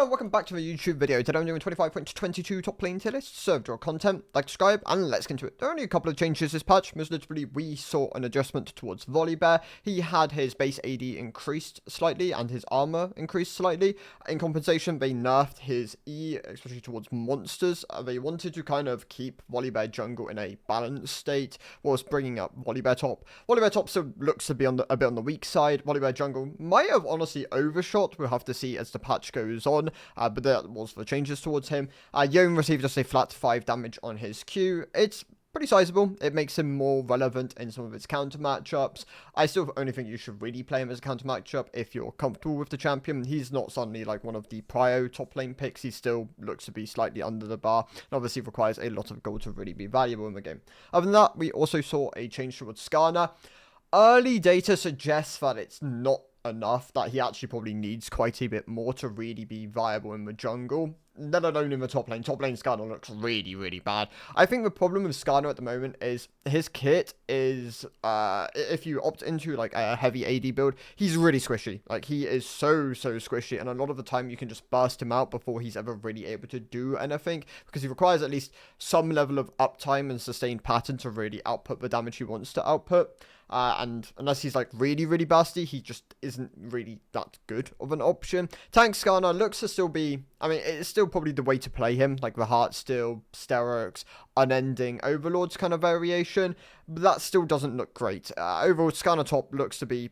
Hello, welcome back to the YouTube video. Today I'm doing 25.22 top lane tier list. Served your content, like, subscribe, and let's get into it. There are only a couple of changes this patch. Most notably, we saw an adjustment towards Volibear. He had his base AD increased slightly and his armor increased slightly. In compensation, they nerfed his E, especially towards monsters. They wanted to kind of keep Volibear jungle in a balanced state, whilst bringing up Volibear top. Volibear top still looks to be a bit on the weak side. Volibear jungle might have honestly overshot. We'll have to see as the patch goes on. But that was the changes towards him. Yone received just a flat 5 damage on his Q. It's pretty sizable. It makes him more relevant in some of its counter matchups. I still only think you should really play him as a counter matchup if you're comfortable with the champion. He's not suddenly like one of the prio top lane picks. He still looks to be slightly under the bar, and obviously requires a lot of gold to really be valuable in the game. Other than that, we also saw a change towards Skarner. Early data suggests that it's not enough, that he actually probably needs quite a bit more to really be viable in the jungle, let alone in the top lane. Top lane Skarner looks really bad. I think the problem with Skarner at the moment is his kit is, if you opt into like a heavy AD build, he's really squishy. Like, he is so squishy, and a lot of the time you can just burst him out before he's ever really able to do anything, because he requires at least some level of uptime and sustained pattern to really output the damage he wants to output. And unless he's like really busty, he just isn't really that good of an option. Tank Skarner looks to still be, I mean, it's still probably the way to play him, like the Heartsteel, Sterox, Unending, Overlords kind of variation, but that still doesn't look great. Overall, Skarner top looks to be,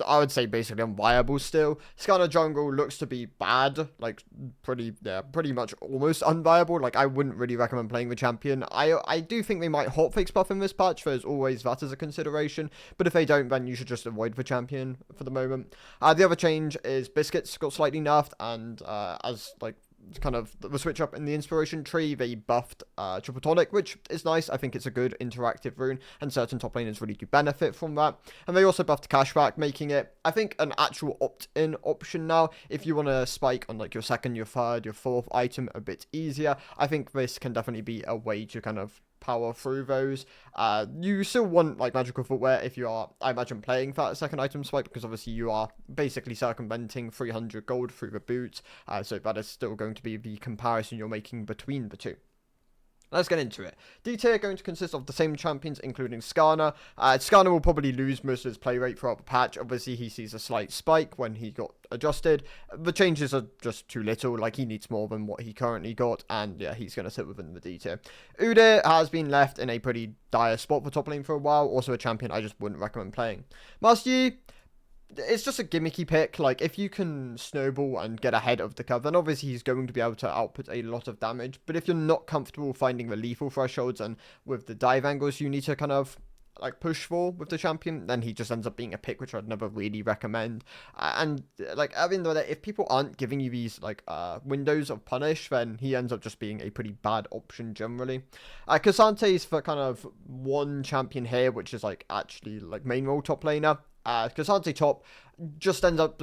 I would say, basically unviable still. Skarner jungle looks to be bad, like pretty much almost unviable. Like, I wouldn't really recommend playing the champion. I do think they might hotfix buff in this patch. There's always that as a consideration, but if they don't, then you should just avoid the champion for the moment. The other change is Biscuits got slightly nerfed, and as like kind of the switch up in the inspiration tree, they buffed Triple Tonic, which is nice. I think it's a good interactive rune, and certain top laners really do benefit from that. And they also buffed Cashback, making it, I think, an actual opt-in option now. If you want to spike on like your second, your third, your fourth item a bit easier, I think this can definitely be a way to kind of power through those. You still want like magical footwear if you are, I imagine, playing that second item swipe, because obviously you are basically circumventing 300 gold through the boots, so that is still going to be the comparison you're making between the two. Let's get into it. D tier going to consist of the same champions, including Skarner. Skarner will probably lose most of his play rate throughout the patch. Obviously, he sees a slight spike when he got adjusted. The changes are just too little. Like, he needs more than what he currently got, and yeah, he's going to sit within the D tier. Udyr has been left in a pretty dire spot for top lane for a while. Also a champion I just wouldn't recommend playing. Master Yi, it's just a gimmicky pick. Like, if you can snowball and get ahead of the curve, then obviously he's going to be able to output a lot of damage. But if you're not comfortable finding the lethal thresholds and with the dive angles you need to kind of like push for with the champion, then he just ends up being a pick which I'd never really recommend. And like, I mean, if people aren't giving you these like windows of punish, then he ends up just being a pretty bad option generally. Cassante is for kind of one champion here, which is like actually like main role top laner. Cassante top just ended up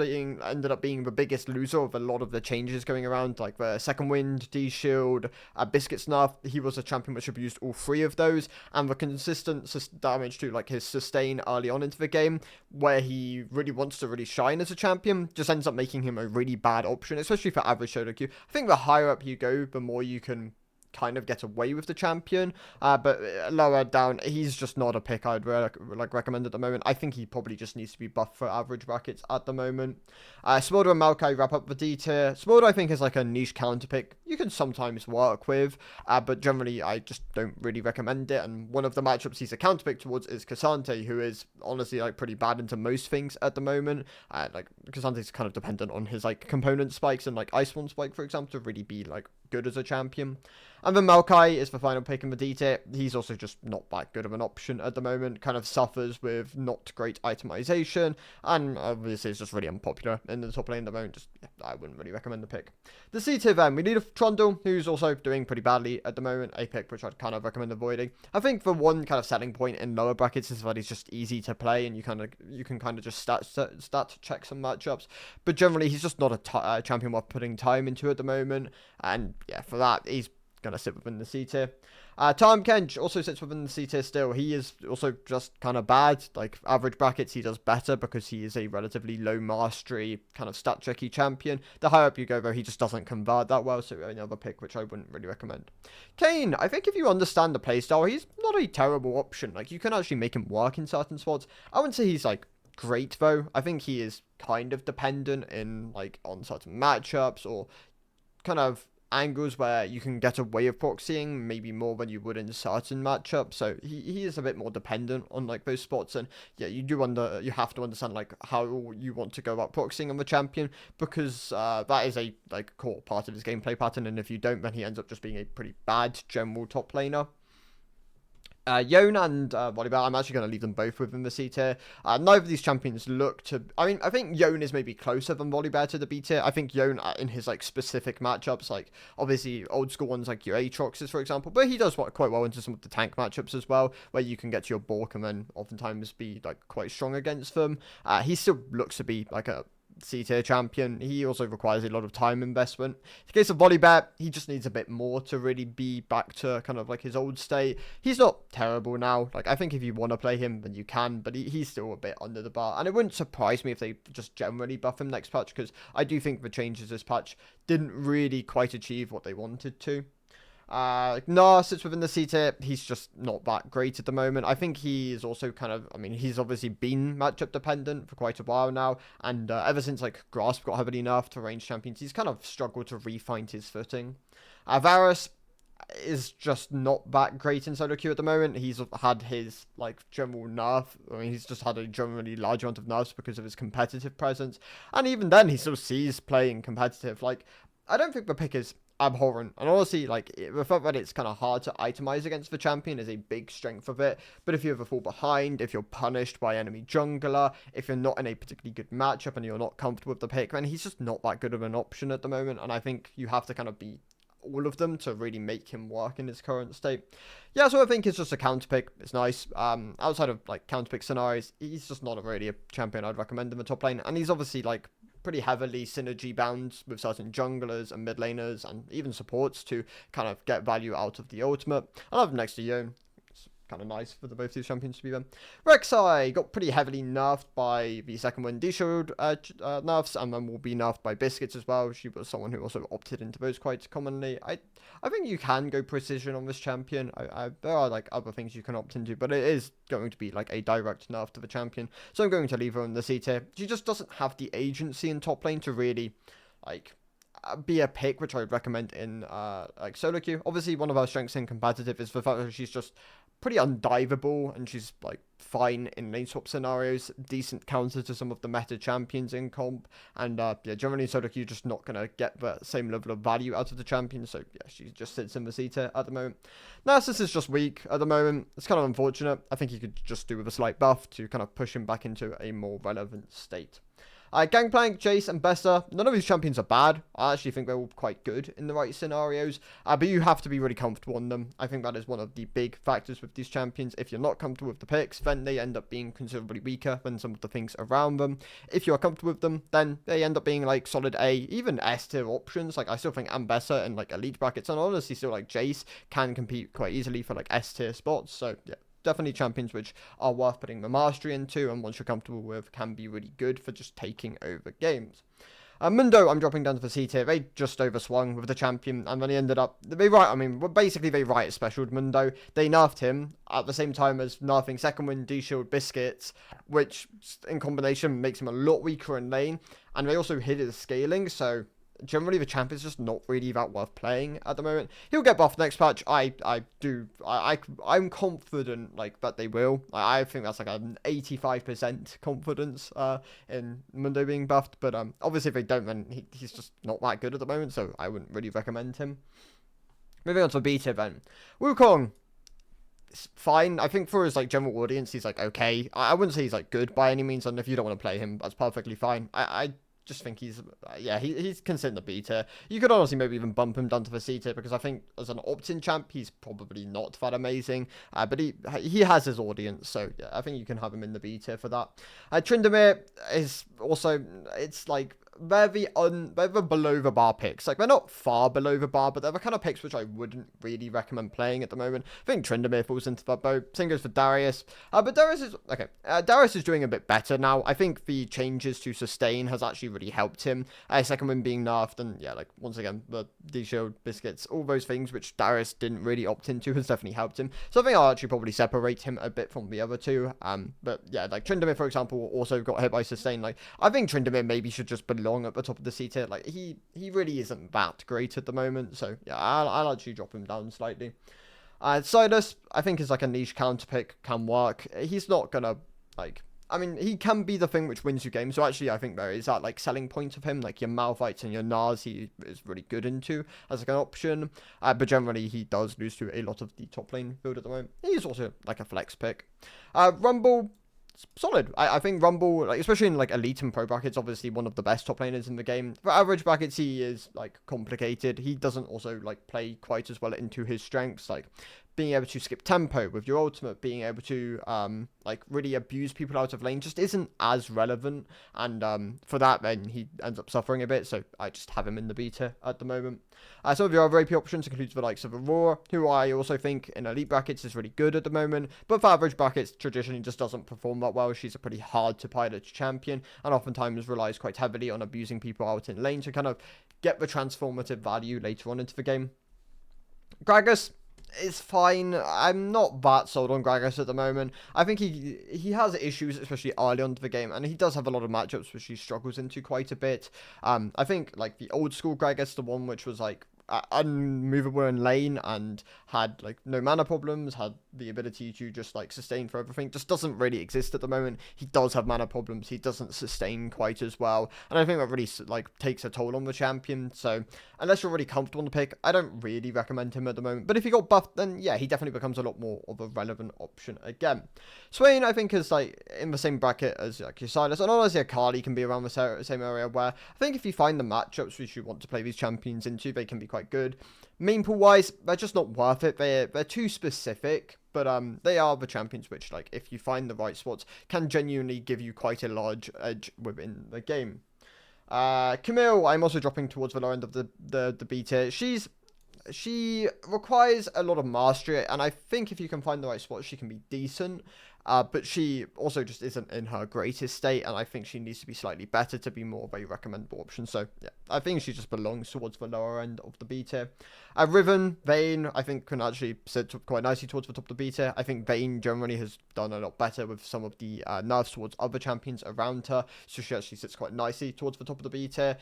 being the biggest loser of a lot of the changes going around, like the second wind, D-shield, Biscuits nerf. He was a champion which abused all three of those, and the consistent damage to like his sustain early on into the game, where he really wants to really shine as a champion, just ends up making him a really bad option, especially for average solo queue. I think the higher up you go, the more you can kind of get away with the champion, but lower down, he's just not a pick I'd recommend at the moment. I think he probably just needs to be buffed for average brackets at the moment. Smolder and Maokai wrap up the D tier. Smolder, I think, is like a niche counter pick you can sometimes work with, but generally I just don't really recommend it. And one of the matchups he's a counter pick towards is Cassante, who is honestly like pretty bad into most things at the moment. Like, Cassante's kind of dependent on his like component spikes and like Iceborne spike, for example, to really be like good as a champion. And then Maokai is the final pick in the D tier. He's also just not that good of an option at the moment. Kind of suffers with not great itemization, and obviously it's just really unpopular in the top lane at the moment. Just, I wouldn't really recommend the pick. The C tier then, we need a Trundle, who's also doing pretty badly at the moment. A pick which I'd kind of recommend avoiding. I think the one kind of selling point in lower brackets is that he's just easy to play, and you can kind of just stat check some matchups. But generally, he's just not a champion worth putting time into at the moment. And yeah, for that, he's going to sit within the C tier. Tom Kench also sits within the C tier still. He is also just kind of bad. Like, average brackets, he does better because he is a relatively low mastery, kind of stat tricky champion. The higher up you go, though, he just doesn't convert that well, so another pick which I wouldn't really recommend. Kane, I think if you understand the playstyle, he's not a terrible option. Like, you can actually make him work in certain spots. I wouldn't say he's, like, great, though. I think he is kind of dependent in, like, on certain matchups or kind of angles where you can get away with proxying maybe more than you would in certain matchups, so he is a bit more dependent on like those spots. And yeah, you have to understand like how you want to go about proxying on the champion, because that is a like core part of his gameplay pattern, and if you don't, then he ends up just being a pretty bad general top laner. Yone and Volibear, I'm actually going to leave them both within the C tier. Neither of these champions look to... I mean, I think Yone is maybe closer than Volibear to the B tier. I think Yone, in his, like, specific matchups, like, obviously, old school ones like your Aatroxes, for example, but he does work quite well into some of the tank matchups as well, where you can get to your Bork and then oftentimes be, like, quite strong against them. He still looks to be, like, a C-tier champion. He also requires a lot of time investment. In the case of Volibear, he just needs a bit more to really be back to kind of like his old state. He's not terrible now. Like, I think if you want to play him, then you can, but he's still a bit under the bar. And it wouldn't surprise me if they just generally buff him next patch, because I do think the changes this patch didn't really quite achieve what they wanted to. Gnar sits within the C tier. He's just not that great at the moment. I think he is also kind of, I mean, he's obviously been matchup dependent for quite a while now, and ever since like Grasp got heavily nerfed to range champions, he's kind of struggled to re-find his footing. Varus is just not that great in solo queue at the moment. He's had his like general nerf. I mean, he's just had a generally large amount of nerfs because of his competitive presence, and even then he still sees playing competitive. Like, I don't think the pick is abhorrent, and honestly, like, the fact that it's kind of hard to itemize against the champion is a big strength of it. But if you ever fall behind, if you're punished by enemy jungler, if you're not in a particularly good matchup and you're not comfortable with the pick, then he's just not that good of an option at the moment, and I think you have to kind of be all of them to really make him work in his current state. Yeah, so I think it's just a counter pick. It's nice. Outside of like counter pick scenarios, he's just not really a champion I'd recommend in the top lane, and he's obviously like pretty heavily synergy bound with certain junglers and mid laners and even supports to kind of get value out of the ultimate. I love him next to Yone. It's kind of nice for the both these champions to be them. Rek'Sai got pretty heavily nerfed by the second wind D-Shield nerfs, and then will be nerfed by Biscuits as well. She was someone who also opted into those quite commonly. I think you can go precision on this champion. There are like other things you can opt into, but it is going to be like a direct nerf to the champion. So I'm going to leave her in the C tier. She just doesn't have the agency in top lane to really like be a pick which I would recommend in like solo queue. Obviously, one of her strengths in competitive is the fact that she's just pretty undiveable, and she's like fine in lane swap scenarios, decent counter to some of the meta champions in comp, and yeah, generally in solo queue you're just not gonna get the same level of value out of the champion. So yeah, she just sits in the C tier at the moment. Narcissus is just weak at the moment. It's kind of unfortunate. I think you could just do with a slight buff to kind of push him back into a more relevant state. Gangplank, Jace, and Bessa, none of these champions are bad. I actually think they're all quite good in the right scenarios, but you have to be really comfortable on them. I think that is one of the big factors with these champions. If you're not comfortable with the picks, then they end up being considerably weaker than some of the things around them. If you're comfortable with them, then they end up being like solid A, even S tier options. Like, I still think Ambessa and like elite brackets, and honestly still like Jace can compete quite easily for like S tier spots. So yeah, definitely champions which are worth putting the mastery into, and once you're comfortable with, can be really good for just taking over games. Mundo, I'm dropping down to the C tier. They just overswung with the champion, and then he ended up, basically they riot specialed Mundo. They nerfed him at the same time as nerfing second wind D-Shield Biscuits, which in combination makes him a lot weaker in lane, and they also hit his scaling, so generally the champion's just not really that worth playing at the moment. He'll get buffed next patch. I'm confident like that they will. I think that's like an 85% confidence in Mundo being buffed, but obviously if they don't, then he's just not that good at the moment, so I wouldn't really recommend him. Moving on to the B tier then. Wukong, it's fine. I think for his like general audience, he's like okay. I wouldn't say he's like good by any means, and if you don't want to play him, that's perfectly fine. I just think he's, yeah, he's considered the B tier. You could honestly maybe even bump him down to the C tier, because I think as an opt-in champ, he's probably not that amazing. But he has his audience, so yeah, I think you can have him in the B tier for that. Tryndamere is also, it's like they're the below the bar picks. Like, they're not far below the bar, but they're the kind of picks which I wouldn't really recommend playing at the moment. I think Tryndamere falls into that boat. Same goes for Darius. But Darius is okay. Darius is doing a bit better now. I think the changes to sustain has actually really helped him. Second win being nerfed, and yeah, like once again, the D-Shield biscuits, all those things which Darius didn't really opt into has definitely helped him. So I think I'll actually probably separate him a bit from the other two. But yeah, like Tryndamere, for example, also got hit by sustain. Like, I think Tryndamere maybe should just belong at the top of the C tier. Like, he really isn't that great at the moment. So yeah, I'll actually drop him down slightly. Silas, I think, is like a niche counter pick, can work. He's not gonna, like, I mean, he can be the thing which wins you games. So actually, I think there is that like selling point of him, like your Malphites and your Nars, he is really good into as like an option. But generally, he does lose to a lot of the top lane build at the moment. He's also like a flex pick. Rumble, solid. I think Rumble, like especially in like elite and pro brackets, obviously one of the best top laners in the game. For average brackets, he is like complicated. He doesn't also like play quite as well into his strengths, like being able to skip tempo with your ultimate, being able to like really abuse people out of lane just isn't as relevant, and for that then he ends up suffering a bit, so I just have him in the beta at the moment. Some of your other AP options include the likes of Aurora, who I also think in elite brackets is really good at the moment, but for average brackets traditionally just doesn't perform that well. She's a pretty hard to pilot champion and oftentimes relies quite heavily on abusing people out in lane to kind of get the transformative value later on into the game. Gragas is fine. I'm not that sold on Gragas at the moment. I think he has issues, especially early on to the game, and he does have a lot of matchups which he struggles into quite a bit. I think like the old school Gragas, the one which was like unmovable in lane and had like no mana problems, had the ability to just like sustain for everything, just doesn't really exist at the moment. He does have mana problems, he doesn't sustain quite as well, and I think that really like takes a toll on the champion. So unless you're really comfortable on the pick, I don't really recommend him at the moment. But if he got buffed, then yeah, he definitely becomes a lot more of a relevant option again. Swain, I think, is like in the same bracket as like your Silas, and honestly Akali can be around the same area, where I think if you find the matchups which you want to play these champions into, they can be quite good. Main pool wise, they're just not worth it. They're too specific, but they are the champions which, like, if you find the right spots, can genuinely give you quite a large edge within the game. Camille, I'm also dropping towards the lower end of the B tier. She requires a lot of mastery, and I think if you can find the right spot, she can be decent. But she also just isn't in her greatest state, and I think she needs to be slightly better to be more of a recommendable option. So, yeah, I think she just belongs towards the lower end of the B tier. Riven, Vayne, I think can actually sit quite nicely towards the top of the B tier. I think Vayne generally has done a lot better with some of the nerfs towards other champions around her, so she actually sits quite nicely towards the top of the B tier.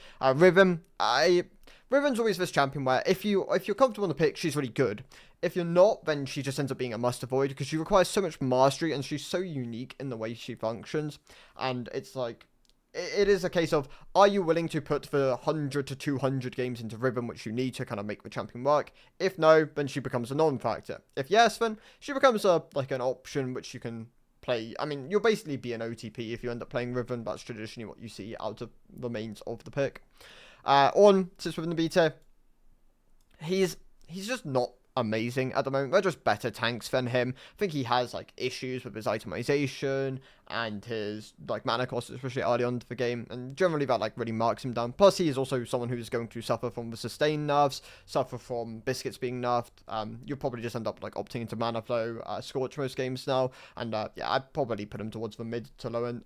Riven's always this champion where if you're comfortable on the pick, she's really good. If you're not, then she just ends up being a must avoid because she requires so much mastery and she's so unique in the way she functions. And it's like, it is a case of, are you willing to put the 100 to 200 games into Riven, which you need to kind of make the champion work? If no, then she becomes a non-factor. If yes, then she becomes like an option which you can play. I mean, you'll basically be an OTP if you end up playing Riven. That's traditionally what you see out of the mains of the pick. Ornn sits within the beta. He's just not amazing at the moment. They're just better tanks than him. I think he has like issues with his itemization and his like mana cost, especially early on to the game, and generally that like really marks him down. Plus he is also someone who's going to suffer from the sustain nerfs, suffer from biscuits being nerfed. You'll probably just end up like opting into mana flow, Scorch most games now, and yeah, I'd probably put him towards the mid to low end,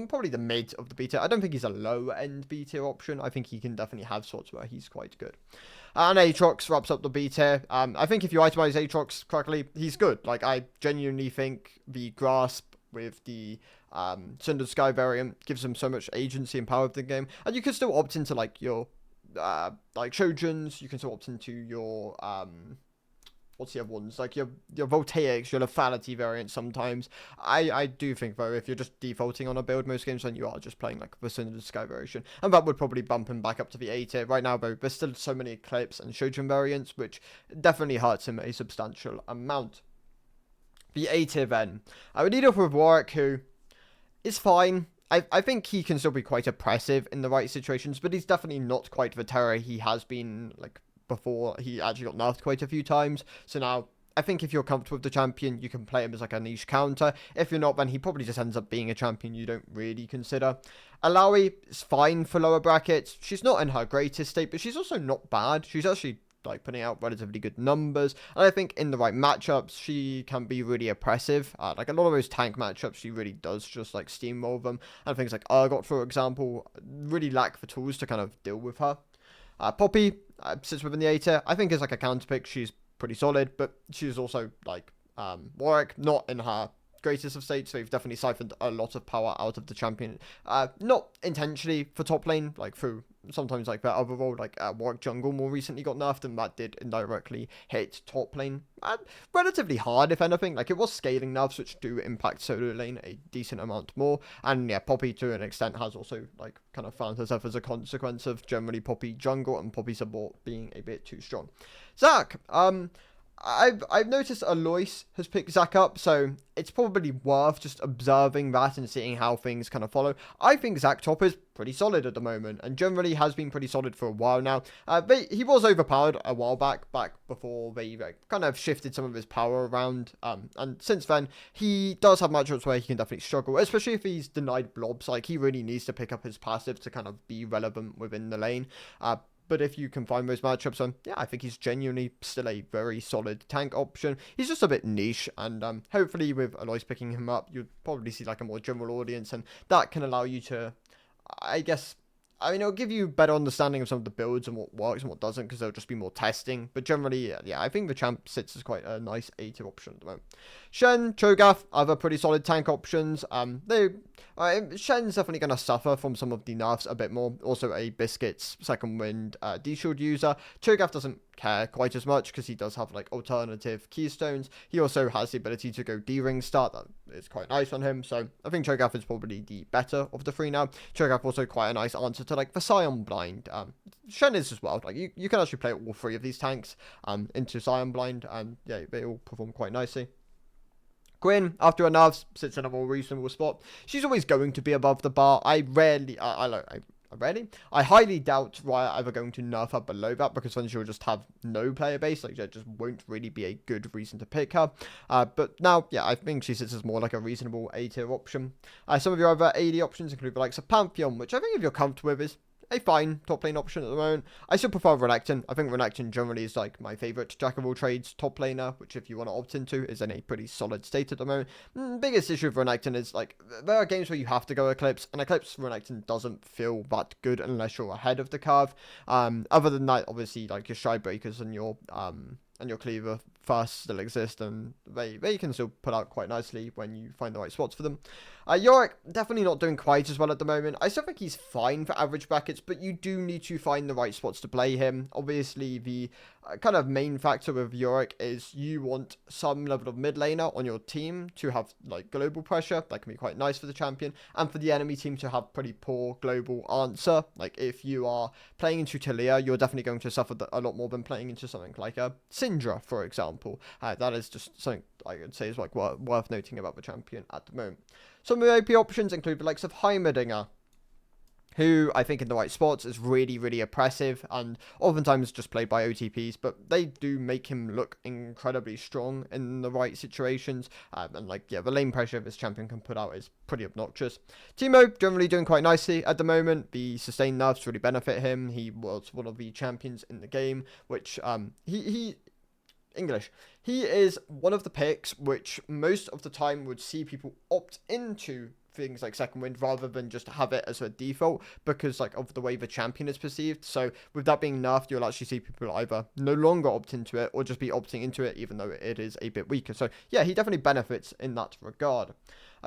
probably the mid of the B tier. I don't think he's a low end B tier option. I think he can definitely have sorts where he's quite good. And Aatrox wraps up the B tier. I think if you itemize Aatrox correctly, he's good. Like, I genuinely think the Grasp with the Cinder Sky variant gives him so much agency and power of the game. And you can still opt into, like, your, like, Shojans. You can still opt into your, what's the other ones? Like, your Voltaics, your Lethality variant sometimes. I do think, though, if you're just defaulting on a build most games, then you are just playing, like, the Cinder Sky variation. And that would probably bump him back up to the A tier. Right now, though, there's still so many Eclipse and Shojan variants, which definitely hurts him a substantial amount. The A tier, then. I would lead off with Warwick, who is fine. I think he can still be quite oppressive in the right situations, but he's definitely not quite the terror he has been, like, before. He actually got nerfed quite a few times, so now I think if you're comfortable with the champion, you can play him as like a niche counter. If you're not, then he probably just ends up being a champion you don't really consider. Alawi is fine for lower brackets. She's not in her greatest state, but she's also not bad. She's actually like putting out relatively good numbers, and I think in the right matchups she can be really oppressive. Like a lot of those tank matchups, she really does just like steamroll them, and things like Urgot, for example, really lack the tools to kind of deal with her. Poppy sits within the A tier. I think is like a counter pick. She's pretty solid, but she's also like Warwick, not in her greatest of states, so you've definitely siphoned a lot of power out of the champion. Not intentionally for top lane, like through sometimes like their other role, like Warwick Jungle more recently got nerfed, and that did indirectly hit top lane. Relatively hard, if anything. Like, it was scaling nerfs, which do impact solo lane a decent amount more. And yeah, Poppy to an extent has also like kind of found herself as a consequence of generally Poppy jungle and Poppy support being a bit too strong. Zach, I've noticed Alois has picked Zach up, so it's probably worth just observing that and seeing how things kind of follow. I think Zach top is pretty solid at the moment, and generally has been pretty solid for a while now. He was overpowered a while back before they kind of shifted some of his power around, and since then, he does have matchups where he can definitely struggle, especially if he's denied blobs. Like, he really needs to pick up his passive to kind of be relevant within the lane. But if you can find those matchups, yeah, I think he's genuinely still a very solid tank option. He's just a bit niche, and hopefully with Alois picking him up, you'll probably see like a more general audience, and that can allow you to, I guess, I mean, it'll give you better understanding of some of the builds and what works and what doesn't, because there'll just be more testing. But generally, yeah, I think the champ sits as quite a nice A-tier option at the moment. Shen, Cho'Gath, other pretty solid tank options. Shen's definitely going to suffer from some of the nerfs a bit more. Also a Biscuits second wind D-Shield user. Cho'Gath doesn't care quite as much because he does have like alternative keystones. He also has the ability to go D-Ring start. That is quite nice on him. So I think Cho'Gath is probably the better of the three now. Cho'Gath also quite a nice answer to like the Scion Blind. Shen is as well. Like you can actually play all three of these tanks into Scion Blind, and yeah, they all perform quite nicely. Gwyn, after her nerfs, sits in a more reasonable spot. She's always going to be above the bar. I highly doubt Riot are ever going to nerf her below that, because then she'll just have no player base. Like, there just won't really be a good reason to pick her. But now, yeah, I think she sits as more like a reasonable A-tier option. Some of your other AD options include the likes of Pantheon, which I think if you're comfortable with is a fine top lane option at the moment. I still prefer Renekton. I think Renekton generally is like my favourite jack of all trades top laner, which if you want to opt into is in a pretty solid state at the moment. Biggest issue with Renekton is like there are games where you have to go Eclipse, and Eclipse Renekton doesn't feel that good unless you're ahead of the curve. Other than that, obviously like your Stride Breakers and your Cleaver first still exist, and they can still put out quite nicely when you find the right spots for them. Yorick, definitely not doing quite as well at the moment. I still think he's fine for average brackets, but you do need to find the right spots to play him. Obviously, the kind of main factor with Yorick is you want some level of mid laner on your team to have like global pressure. That can be quite nice for the champion, and for the enemy team to have pretty poor global answer. Like, if you are playing into Talia, you're definitely going to suffer a lot more than playing into something like a Syndra, for example. That is just something I would say is like worth noting about the champion at the moment. Some of the AP options include the likes of Heimerdinger, who I think in the right spots is really, really oppressive and oftentimes just played by OTPs, but they do make him look incredibly strong in the right situations. And like, yeah, the lane pressure this champion can put out is pretty obnoxious. Teemo generally doing quite nicely at the moment. The sustained nerfs really benefit him. He was one of the champions in the game, which he is one of the picks which most of the time would see people opt into things like second wind rather than just have it as a default, because like of the way the champion is perceived. So with that being nerfed, you'll actually see people either no longer opt into it or just be opting into it even though it is a bit weaker. So yeah, he definitely benefits in that regard.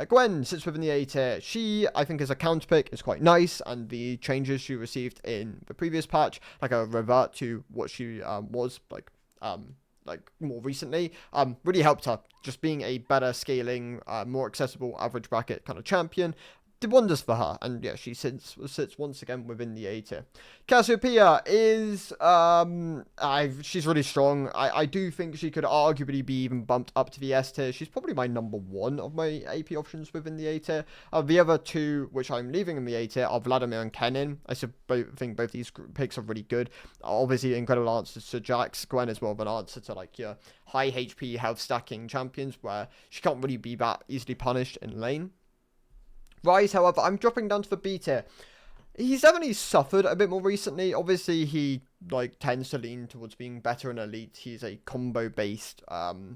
Gwen sits within the A tier. She, I think, as a counter pick, is quite nice, and the changes she received in the previous patch, like a revert to what she was like more recently, really helped her, just being a better scaling, more accessible average bracket kind of champion. did wonders for her, and yeah, she sits once again within the A tier. Cassiopeia is she's really strong. I do think she could arguably be even bumped up to the S tier. She's probably my number one of my AP options within the A tier. The other two, which I'm leaving in the A tier, are Vladimir and Kennen. I think both these picks are really good. Obviously, incredible answers to Jax. Gwen is more of an answer to like your high HP health stacking champions, where she can't really be that easily punished in lane. Rise, however, I'm dropping down to the B tier. He's definitely suffered a bit more recently. Obviously, he like tends to lean towards being better in elite. He's a combo based,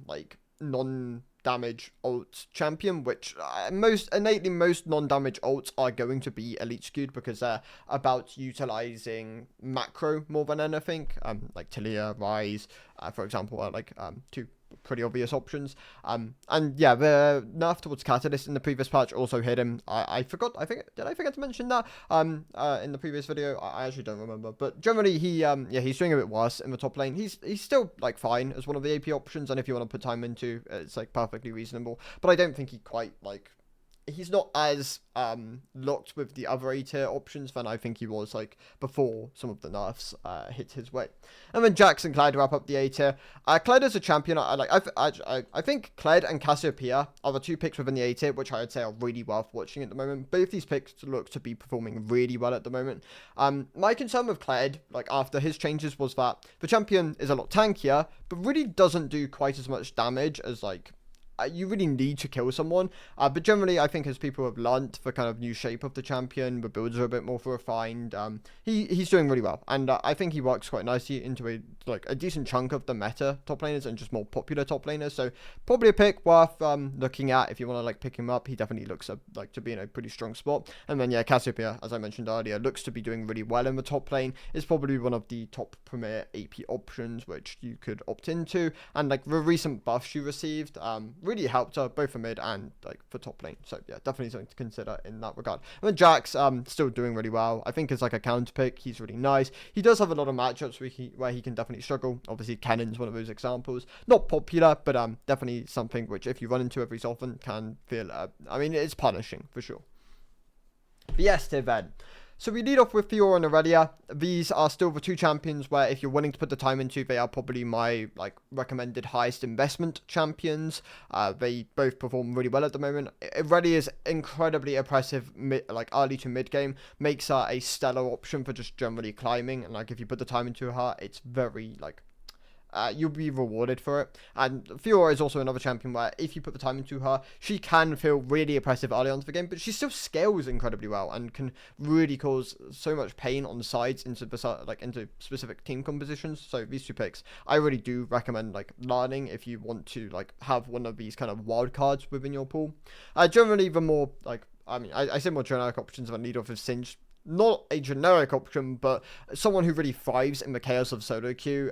like non-damage ult champion, which most non-damage ults are going to be elite skewed because they're about utilizing macro more than anything. Like Talia, Rise, for example, are like two pretty obvious options. And yeah, the nerf towards Catalyst in the previous patch also hit him. I forgot. Did I forget to mention that in the previous video? I actually don't remember. But generally, he's doing a bit worse in the top lane. He's still like fine as one of the AP options, and if you want to put time into, it's like perfectly reasonable. But I don't think he quite like. He's not as locked with the other A tier options than I think he was like before some of the nerfs hit his way. And then Jax and Kled wrap up the A tier. Kled is a champion. I think Kled and Cassiopeia are the two picks within the A tier, which I would say are really worth watching at the moment. Both these picks look to be performing really well at the moment. My concern with Kled, like after his changes, was that the champion is a lot tankier, but really doesn't do quite as much damage as like. You really need to kill someone, but generally I think as people have learnt the kind of new shape of the champion, the builds are a bit more refined. He's doing really well, and I think he works quite nicely into a decent chunk of the meta top laners and just more popular top laners. So probably a pick worth looking at if you want to like pick him up. He definitely looks like to be in a pretty strong spot. And then yeah, Cassiopeia, as I mentioned earlier, looks to be doing really well in the top lane. Is probably one of the top premier AP options which you could opt into, and like the recent buffs she received really helped her both for mid and like for top lane. So yeah, definitely something to consider in that regard. And then Jax still doing really well. I think as like a counter pick, he's really nice. He does have a lot of matchups where he can definitely struggle. Obviously Kennen's one of those examples. Not popular, but definitely something which if you run into every so often can feel I mean it's punishing for sure. The S tier then. So we lead off with Fiora and Aurelia. These are still the two champions where if you're willing to put the time into, they are probably my like recommended highest investment champions. They both perform really well at the moment. Aurelia is incredibly oppressive, like early to mid game, makes her a stellar option for just generally climbing. And like if you put the time into her, it's very like you'll be rewarded for it. And Fiora is also another champion where if you put the time into her, she can feel really oppressive early on to the game, but she still scales incredibly well and can really cause so much pain on the sides into specific team compositions. So these two picks I really do recommend like learning if you want to like have one of these kind of wild cards within your pool. Generally the more like I say more generic options than lead off of Singed. Not a generic option, but someone who really thrives in the chaos of solo queue.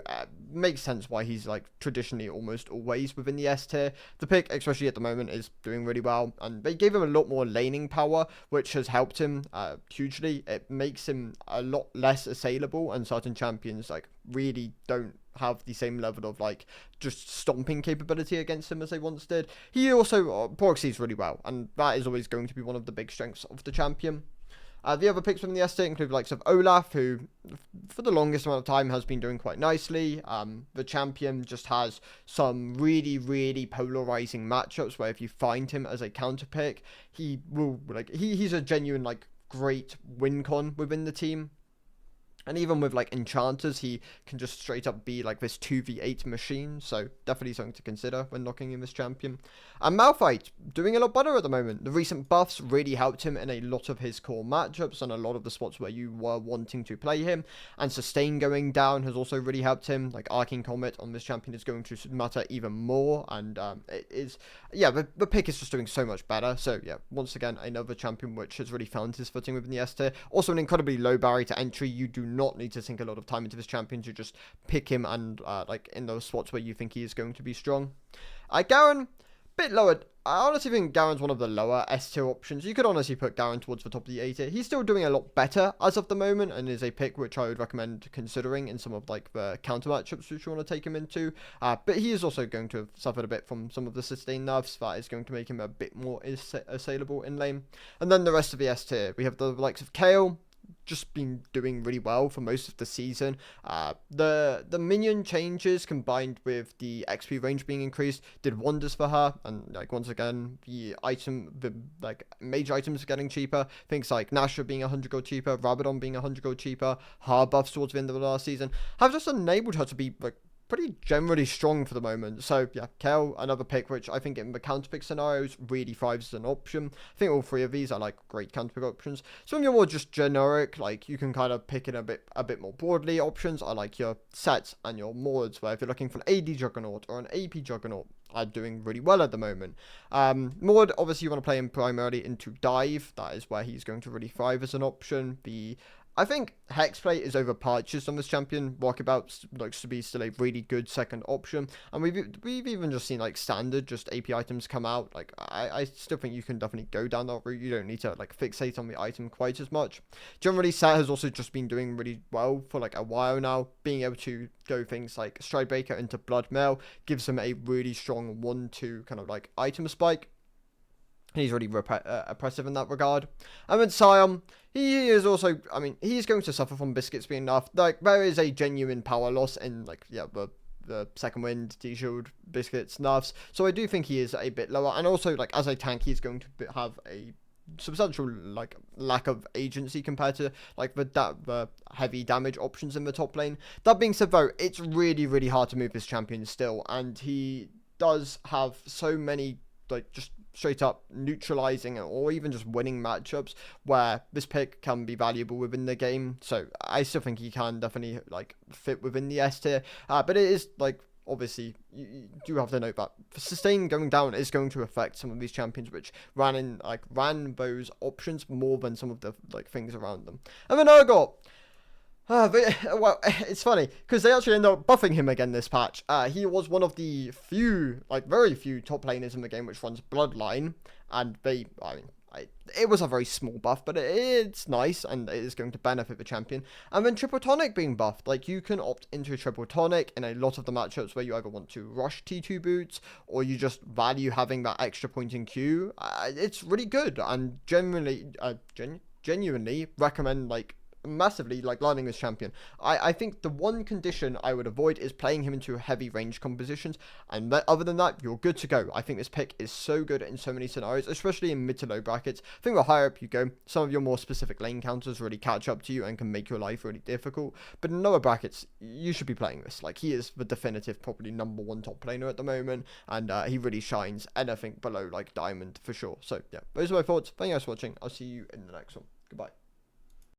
Makes sense why he's like traditionally almost always within the S tier. The pick, especially at the moment, is doing really well, and they gave him a lot more laning power, which has helped him hugely. It makes him a lot less assailable, and certain champions like really don't have the same level of like just stomping capability against him as they once did. He also proxies really well, and that is always going to be one of the big strengths of the champion. The other picks from the S tier include the likes of Olaf, who for the longest amount of time has been doing quite nicely. The champion just has some really, really polarizing matchups where if you find him as a counter pick, he will like he's a genuine like great win con within the team. And even with like enchanters, he can just straight up be like this 2v8 machine. So definitely something to consider when locking in this champion. And Malphite doing a lot better at the moment. The recent buffs really helped him in a lot of his core matchups and a lot of the spots where you were wanting to play him. And sustain going down has also really helped him. Like Arcane Comet on this champion is going to matter even more. And it is, yeah, the pick is just doing so much better. So yeah, once again, another champion which has really found his footing within the S tier. Also an incredibly low barrier to entry. You do not need to sink a lot of time into this champion to just pick him and like in those spots where you think he is going to be strong. Garen, bit lower I honestly think Garen's one of the lower S tier options. You could honestly put Garen towards the top of the A tier. He's still doing a lot better as of the moment, and is a pick which I would recommend considering in some of like the counter matchups which you want to take him into. But he is also going to have suffered a bit from some of the sustained nerfs that is going to make him a bit more assailable in lane. And then the rest of the S tier, we have the likes of Kale, just been doing really well for most of the season. The minion changes combined with the XP range being increased did wonders for her, and like once again the like major items are getting cheaper. Things like Nashor being 100 gold cheaper, Rabadon being 100 gold cheaper, her buffs towards the end of the last season have just enabled her to be like pretty generally strong for the moment. So yeah, Kale, another pick which I think in the counter pick scenarios really thrives as an option. I think all three of these are like great counter pick options. Some of your more just generic, like you can kind of pick in a bit more broadly options are like your sets and your mods, where if you're looking for an AD Juggernaut or an AP Juggernaut, are doing really well at the moment. Mord, obviously you want to play him primarily into dive. That is where he's going to really thrive as an option. I think Hexplate is overpurchased on this champion. Walkabout looks to be still a really good second option. And we've even just seen like standard just AP items come out. Like I still think you can definitely go down that route. You don't need to like fixate on the item quite as much. Generally, Set has also just been doing really well for like a while now. Being able to go things like Stridebreaker into Blood Mail gives him a really strong 1-2 kind of like item spike. He's really oppressive in that regard. And then Sion, he is also, I mean, he's going to suffer from biscuits being nerfed. Like, there is a genuine power loss in, like, yeah, the second wind, D-Shield, biscuits, nerfs. So I do think he is a bit lower. And also, like, as a tank, he's going to have a substantial, like, lack of agency compared to, like, the heavy damage options in the top lane. That being said, though, it's really, really hard to move this champion still. And he does have so many, like, just straight up neutralizing or even just winning matchups where this pick can be valuable within the game. So I still think he can definitely like fit within the S tier, but it is like obviously you do have to note that sustain going down is going to affect some of these champions which ran those options more than some of the like things around them. And then Urgot, well, it's funny because they actually end up buffing him again this patch. He was one of the few, like very few top laners in the game which runs Bloodline, and it was a very small buff, but it's nice and it is going to benefit the champion. And then Triple Tonic being buffed, like you can opt into Triple Tonic in a lot of the matchups where you either want to rush T2 boots or you just value having that extra point in Q. It's really good, and genuinely recommend like massively like learning this champion. I think the one condition I would avoid is playing him into heavy range compositions, and other than that you're good to go. I think this pick is so good in so many scenarios, especially in mid to low brackets. I think the higher up you go, some of your more specific lane counters really catch up to you and can make your life really difficult, but in lower brackets you should be playing this. Like, he is the definitive probably number one top laner at the moment, and he really shines anything below like diamond for sure. So yeah, those are my thoughts. Thank you guys for watching. I'll see you in the next one. Goodbye.